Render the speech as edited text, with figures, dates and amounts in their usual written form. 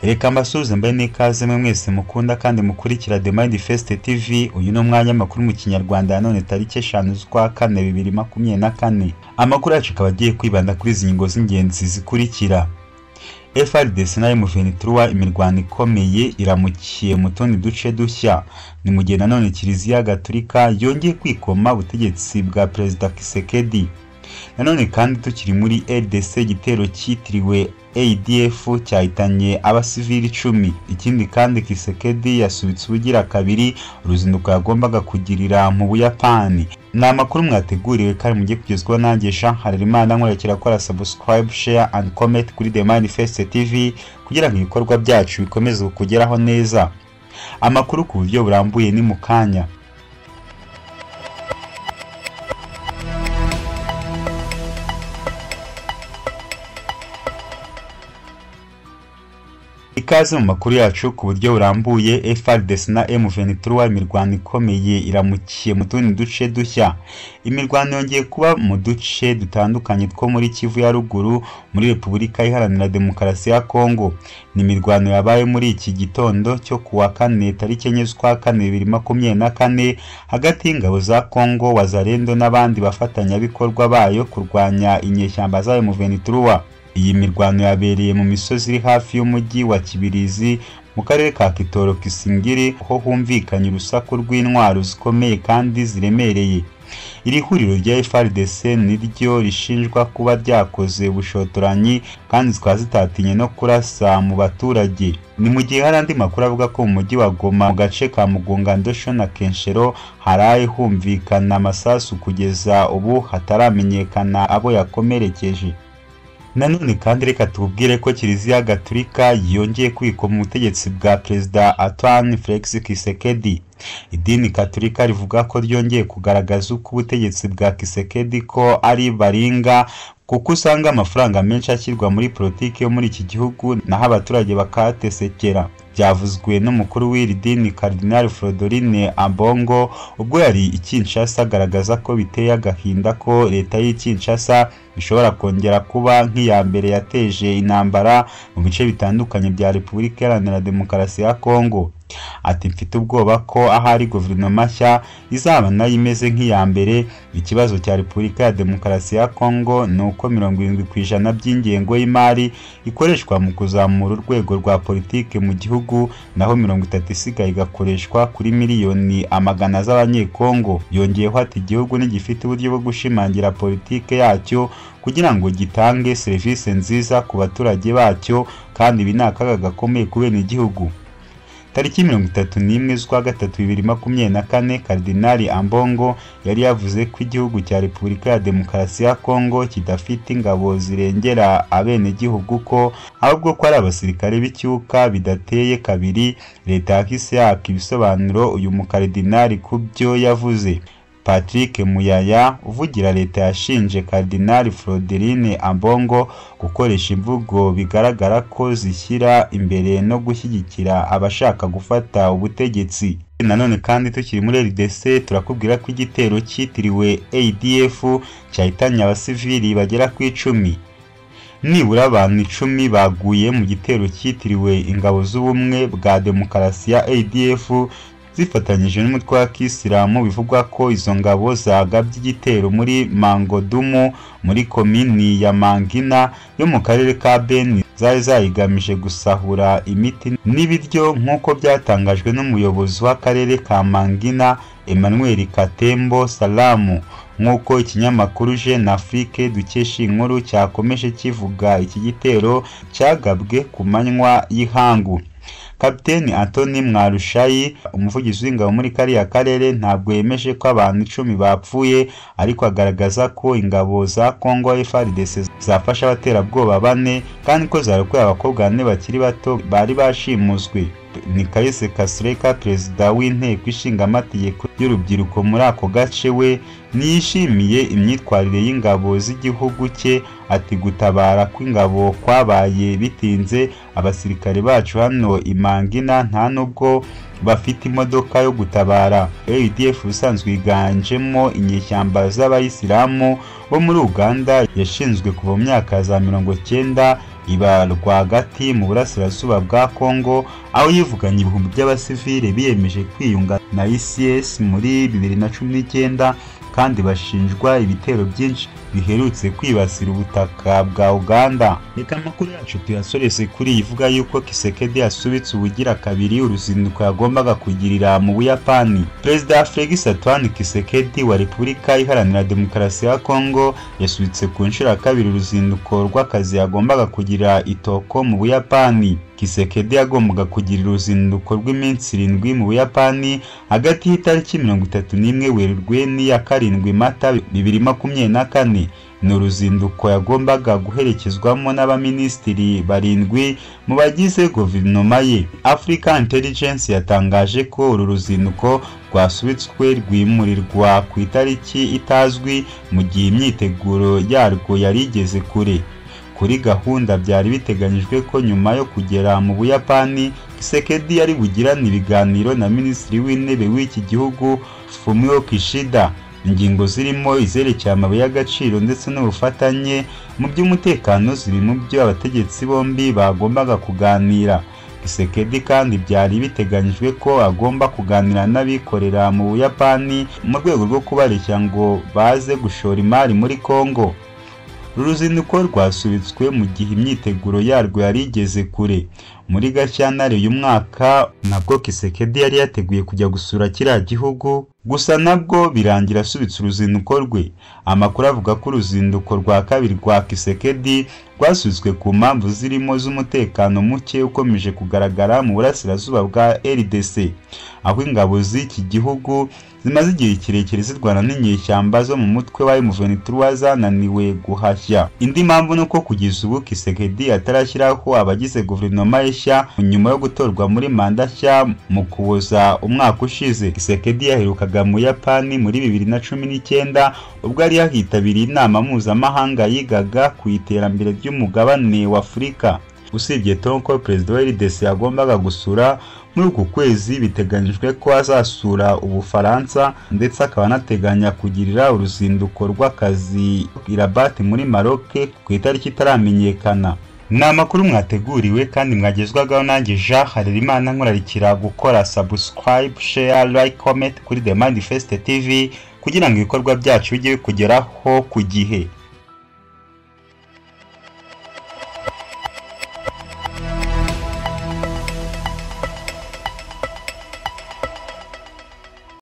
Reka mbasuze mbaye n'ikaze mwese mukunda kandi mukurikira The Manifest TV. Uyu ni umwanya makuru mu Kinyarwanda none tariki 5 z'ukwa kane 2024. Amakuru yacu akaba agiye kwibanda kuri izi ngingo z'ingenzi zikurikira. FARDC na M23 imirwano ikomeye iramukiye mu tundi duce dushya. Ni mu gihe nanone Kiliziya Gatolika yongeye kwikoma ubutegetsi bwa Perezida Tshisekedi. Nanone kandi tukiri muri RDC igitero cyitiriwe ADF cyahitanye abasivili 10. Ikindi kandi Tshisekedi yasubitse ubugira kabiri uruzinduko yagombaga kugirira mu Buyapani. Ni amakuru mwateguriwe kandi mugiye kugezwaho nanjye Jean Harerimana. Nkorekera gukora subscribe, share and comment kuri The Manifest TV kugira ngo ibikorwa byacu bikomeze kugeraho neza. Amakuru ku buryo burambuye ni mu kanya. Ikaze mu makuru yacu ku buryo burambuye. FARDC na M23 imirwano ikomeye iramukiye mu tundi duce dushya. Imirwano yongeye kuba mu duce dutandukanye two muri Kivu ya ruguru muri Repubulika Iharanira Demokarasi ya Kongo. Ni imirwano yabaye muri iki gitondo cyo kuwa kane tariki 4 z'ukwa kane 2024 hagati y'ingabo za Kongo, Wazalendo n'abandi bafatanyabikorwa bayo kurwanya inyeshyamba za M23. Iyi mirwano yabereye mu misozi iri hafi y'umujyi wa Kibirizi mu karere ka Kitoro Kisingiri, aho humvikanye urusaku rw'intwaro zikomeye kandi ziremereye. Iri huriro rya FARDC niryo rishinjwa kuba ryakoze ubushotoranyi kandi zikaba zitatinye no kurasa mu baturage. Ni mu gihe hari andi makuru avuga ko mu mujyi wa Goma mu gace ka Mugunga, Ndosho na Kenshero haraye humvikana amasasu kugeza ubu hataramenyekana abo yakomerekeje. Nanone kandi reka tubwire ko Kiliziya Gatolika yongeye kwikoma ubutegetsi bwa Perezida Antoine Felix Tshisekedi. Idini Gatolika rivuga ko ryongeye kugaragaza uko ubutegetsi bwa Tshisekedi ko ari baringa, kuko usanga amafaranga menshi ashyirwa muri politiki yo muri iki gihugu naho abaturage bakatesekera. Byavuzwe n'umukuru w'iri dini Cardinal Fridolin Ambongo ubwo yari i Kinshasa, agaragaza ko biteye agahinda ko leta y'i Kinshasa bishobora kongera kuba nk'iya mbere yateje intambara mu bice bitandukanye bya Repubulika Iharanira Demokarasi ya Kongo. Ati mfite ubwoba ko ahari guverinoma nshya izaba nayo imeze nk'iya mbere. Ikibazo cya Repubulika ya Demokarasi ya Kongo ni uko 70% by'ingengo y'imari ikoreshwa mu kuzamura urwego rwa politike mu gihugu, naho 30% isigaye igakoreshwa kuri miliyoni amagana z'abanyekongo. Yongeyeho ati igihugu ntigifite uburyo bwo gushimangira politike yacyo kugira ngo gitange serivisi nziza ku baturage bacyo, kandi ibi ni akaga gakomeye ku bene igihugu. Tariki 31 z'ukwa gatatu 2024 Cardinal Ambongo yari yavuze ko igihugu cya Repubulika ya Demokarasi ya Kongo kidafite ingabo zirengera abene gihugu, ko ahubwo ko ari abasirikare b'icyuka bidateye kabiri. Leta yahise yaka ibisobanuro uyu mukardinali ku byo yavuze. Patrick Muyaya uvugira leta yashinje Cardinal Fridolin Ambongo gukoresha imvugo bigaragara ko zishyira imbere no gushyigikira abashaka gufata ubutegetsi. Nanone kandi tukiri muri RDC turakubwira ko igitero cyitiriwe ADF cyahitanye abasivili bagera ku 10. Nibura abantu 10 baguye mu gitero cyitiriwe ingabo z'ubumwe bwa demokarasi ya ADF zifatanyije n'umutwe wa Kisilamu. Bivugwa ko izo ngabo zagabye igitero muri Mangodumu muri komini ya Mangina yo mu karere ka Beni, zari zayigamije gusahura imiti n'ibiryo nk'uko byatangajwe n'umuyobozi w'akarere ka Mangina Emmanuel Katembo Salamu. Nk'uko ikinyamakuru Jeune Afrique dukesha inkuru cyakomeje kivuga, iki gitero cyagabwe ku manywa y'ihangu. Kapiteni Anthony Mwarushayi umuvugizi w'ingabo muri kariya karere ntabwo yemeje ko abantu 10 bapfuye, ariko agaragaza ko ingabo za Kongo FARDC zafasha abaterabwoba 4 kandi ko zarokoye abakobwa 4 bakiri bato bari bashimuswe. Ni Kaise Kasireka, perezida w'inteko ishinga amategeko y'urubyiruko muri ako gace, we niyishimiye imyitwarire y'ingabo z'igihugu cye. Ati gutabara kw'ingabo kwabaye bitinze, abasirikare bacu hano Imangina nta nubwo bafite imodoka yo gutabara. ADF usanzwe iganjemo inyeshyamba z'abayisilamu bo muri Uganda yashinzwe kuva mu myaka za 90 iba rwagati mu burasirazuba bwa Congo, aho yivuganye ibihumbi by'abasivile biyemeje kwiyunga na ICS muri 2019 kandi bashinjwa ibitero byinshi biherutse kwibasira ubutaka bwa Uganda. Reka amakuru yacu tuyasorese kuri ivuga yuko Kisekedi yasubitse ubugira kabiri uruzinduko yagombaga kugirira mu Buyapani. Perezida Felix Antoine Kisekedi wa Repubulika Iharanira Demokarasi ya Congo yasubitse ku nshuro ya kabiri uruzinduko rw'akazi yagombaga kugira i Tokyo mu Buyapani. Kisekedi yagombaga kugira uruzinduko rw'iminsi 7 mu Buyapani hagati y'itariki 31 Werurwe n'iya 7 Mata 2024. Ni uruzinduko yagombaga guherekezwamo n'abaminisitiri 7 mu bagize guverinoma ye. Africa Intelligence yatangaje ko uru ruzinduko rwasubitswe rwimurirwa ku itariki itazwi mu gihe imyiteguro yarwo yari igeze kure. Kuri gahunda byari biteganyijwe ko nyuma yo kugera mu Buyapani, Kisekedi yari bugirana ibiganiro na minisitiri w'intebe w'iki gihugu Fumio Kishida. Ingingo zirimo izerekeye amabuye y'agaciro ndetse n'ubufatanye mu by'umutekano ziri mu byo abategetsi bombi bagombaga kuganira. Kisekedi kandi byari biteganyijwe ko agomba kuganira n'abikorera mu Buyapani mu rwego rwo kubareshya ngo baze gushora imari muri Congo. Uruzinduko rwasubitswe mu gihe imyiteguro yarwo yari igeze kure. Muri Gashyantare uyu mwaka nabwo Kisekedi yari yateguye kujya gusura kiriya gihugu, gusa nabwo birangira asubitse uruzinduko rwe. Amakuru avuga ko uruzinduko rwa kabiri rwa Kisekedi rwasubitswe ku mpamvu zirimo z'umutekano muke ukomeje kugaragara mu burasirazuba bwa RDC, aho ingabo z'iki gihugu zimaze igihe kirekire zirwana n'inyeshyamba zo mu mutwe wa M23 zananiwe guhashya. Indi mpamvu nuko kugeza ubu Kisekedi atarashyiraho abagize guverinoma nshya nyuma yo gutorwa muri manda nshya mu Kuboza umwaka ushize. Kisekedi yaherukaga mu Buyapani muri 2019 ubwo yari yahitabiriye inama mpuzamahanga yigaga ku iterambere ry'umugabane wa Afurika. Usibye Tonko, perezida wa RDC yagombaga gusura muri uku kwezi, biteganyijwe ko azasura Ubufaransa ndetse akaba anateganya kugirira uruzinduko rw'akazi i Rabat muri Maroc ku itariki itaramenyekana. Ni amakuru mwateguriwe kandi mwagezwagaho nanjye Jean Harerimana, nkurarikira gukora subscribe, share, like, comment kuri The Manifest TV kugira ngo ibikorwa byacu bijye bikugeraho ku gihe.